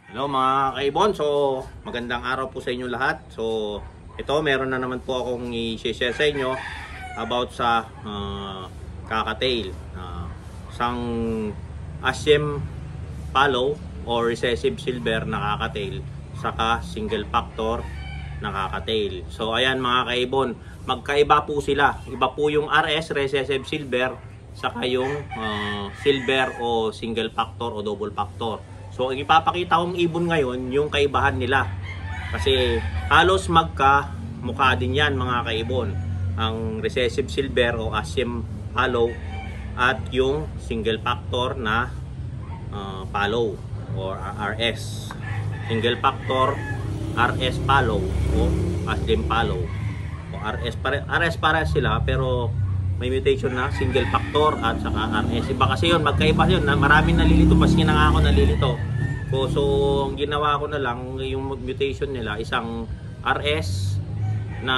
Hello mga kaibon, so magandang araw po sa inyo lahat. So ito meron na naman po akong i-share sa inyo about sa Kakatail, isang Asian Palo or recessive silver na Kakatail, saka single factor na Kakatail. So ayan mga kaibon, magkaiba po sila. Iba po yung RS, recessive silver, saka yung silver o single factor o double factor. So ipapakita kong ibon ngayon yung kaibahan nila. Kasi halos magka-mukha din yan mga kaibon. Ang recessive silver o Asian Palo at yung single factor na Palo or RS. Single factor RS Palo o Asian Palo. O RS para sila pero may mutation na single factor at saka RS. Iba kasi yun, magkaiba yun. Maraming nalilito, paski na nga ako nalilito. So ang ginawa ko na lang, yung mutation nila, isang RS na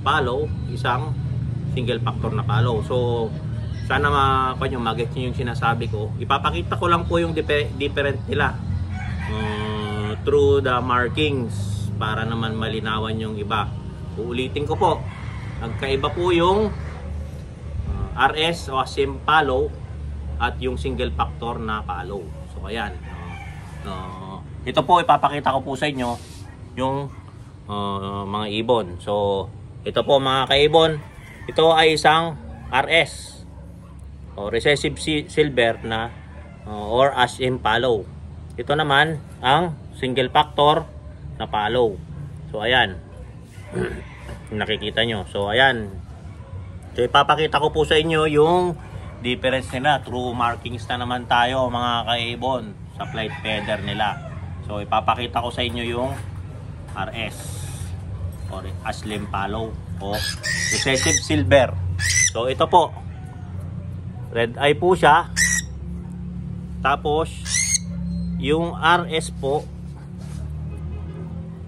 Palo, isang single factor na Palo. So sana mag-get nyo yung sinasabi ko. Ipapakita ko lang po yung different nila through the markings para naman malinawan yung iba. Uulitin ko po, nagkaiba po yung RS o Asian Palo at yung single factor na Palo. So ayan, ito po ipapakita ko po sa inyo yung mga ibon. So ito po mga kaibon, ito ay isang RS o recessive silver na or Asian Palo. Ito naman ang single factor na Palo. So ayan, nakikita nyo. So ayan, so ipapakita ko po sa inyo yung difference nila. Through markings na naman tayo mga kaibon sa flight feather nila. So ipapakita ko sa inyo yung RS or Asian Palo o recessive silver. So ito po, red eye po siya. Tapos yung RS po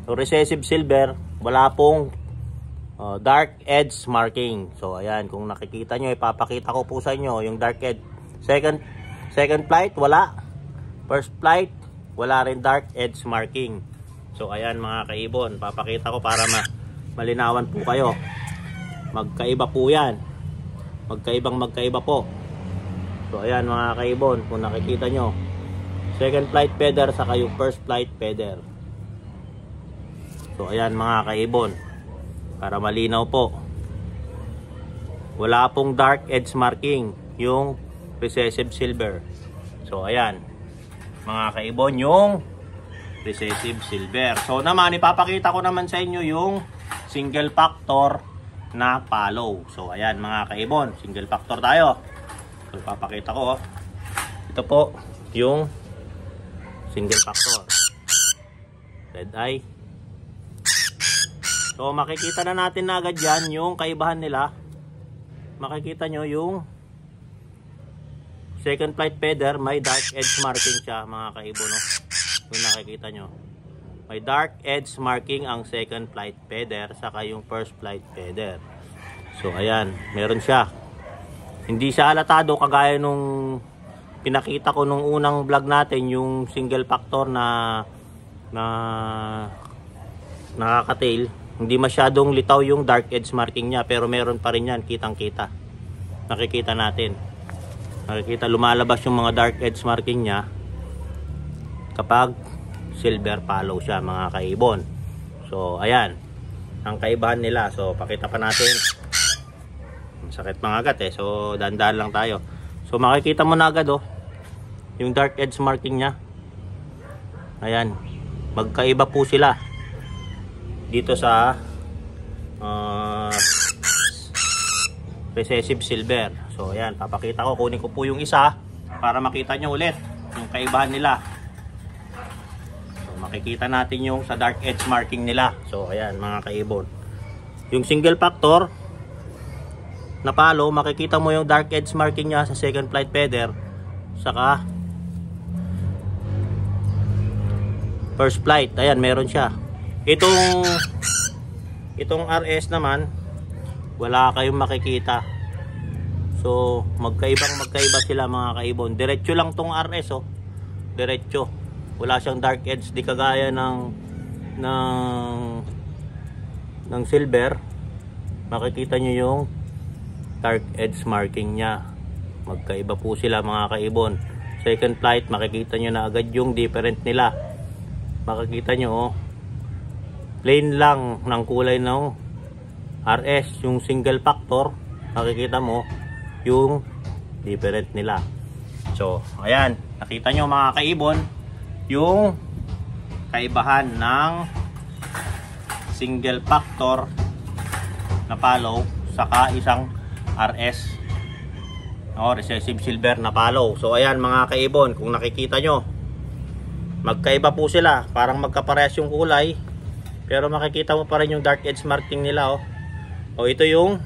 o recessive silver, wala pong dark edge marking. So ayan, kung nakikita nyo, ipapakita ko po sa inyo yung dark edge. Second flight wala, first flight wala rin dark edge marking. So ayan mga kaibon, papakita ko para malinawan po kayo. Magkaiba po yan, magkaiba po. So ayan mga kaibon, kung nakikita nyo, second flight feather saka yung first flight feather. So ayan mga kaibon, para malinaw po, wala pong dark edge marking yung recessive silver. So ayan mga kaibon, yung recessive silver. So naman ipapakita ko naman sa inyo yung single factor na Palo. So ayan mga kaibon, single factor tayo. So ipapakita ko, ito po yung single factor, red eye. So makikita na natin na agad yan yung kaibahan nila. Makikita nyo yung second flight feather, may dark edge marking siya mga kaibon, no? Kung nakikita nyo, may dark edge marking ang second flight feather saka yung first flight feather. So ayan, meron siya. Hindi siya halatado kagaya nung pinakita ko nung unang vlog natin, yung single factor na Kakatail. Hindi masyadong litaw yung dark edge marking niya, pero meron pa rin yan, kitang kita. Nakikita natin, nakikita lumalabas yung mga dark edge marking niya kapag silver Palo siya mga kaibon. So ayan ang kaibahan nila. So pakita pa natin, sakit mga agat so dandan lang tayo. So makikita mo na agad yung dark edge marking niya. Ayan, magkaiba po sila dito sa recessive silver. So ayan, papakita ko, kunin ko po yung isa para makita nyo ulit yung kaibahan nila. So makikita natin yung sa dark edge marking nila. So ayan mga kaibon, yung single factor na Palo, makikita mo yung dark edge marking niya sa second flight feather saka first flight. Ayan, meron siya. Itong RS naman, wala kayong makikita. So magkaiba sila mga kaibon. Diretso lang tong RS, diretso. Wala siyang dark edge, di kagaya ng silver. Makikita nyo yung dark edge marking niya. Magkaiba po sila mga kaibon. Second flight, makikita nyo na agad yung different nila. Makikita nyo, oh, plain lang ng kulay ng RS, yung single factor. Makikita mo yung different nila. So, ayan, nakita nyo mga kaibon yung kaibahan ng single factor na follow saka isang RS recessive silver na follow. So ayan mga kaibon, kung nakikita nyo, magkaiba po sila, parang magkaparehas yung kulay, pero makikita mo pa rin yung dark edge marking nila. O ito yung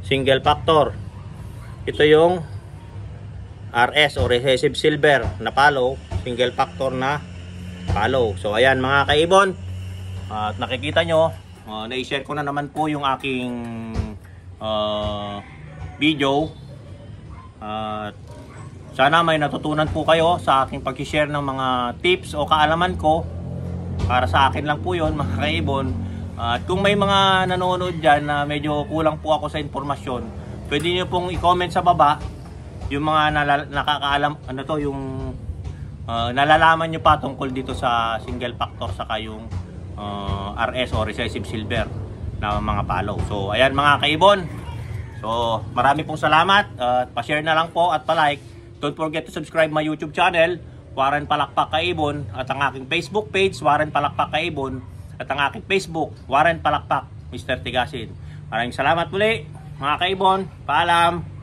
single factor, ito yung RS o recessive silver na follow, single factor na follow. So ayan mga kaibon, at nakikita nyo, na-share ko na naman po yung aking video. Sana may natutunan po kayo sa aking pag-share ng mga tips o kaalaman ko. Para sa akin lang po yun mga kaibon. At kung may mga nanonood dyan na medyo kulang po ako sa informasyon, pwede nyo pong i-comment sa baba yung mga nakakaalam, ano to, yung nalalaman nyo pa tungkol dito sa single factor saka yung RS o recessive silver na mga follow. So ayan mga kaibon, so marami pong salamat at pa-share na lang po at pa-like. Don't forget to subscribe my YouTube channel, Warren Palakpak Kaibon, at ang aking Facebook page, Warren Palakpak Kaibon, at ang aking Facebook, Warren Palakpak Mr. Tigasin. Maraming salamat muli mga kaibon. Paalam.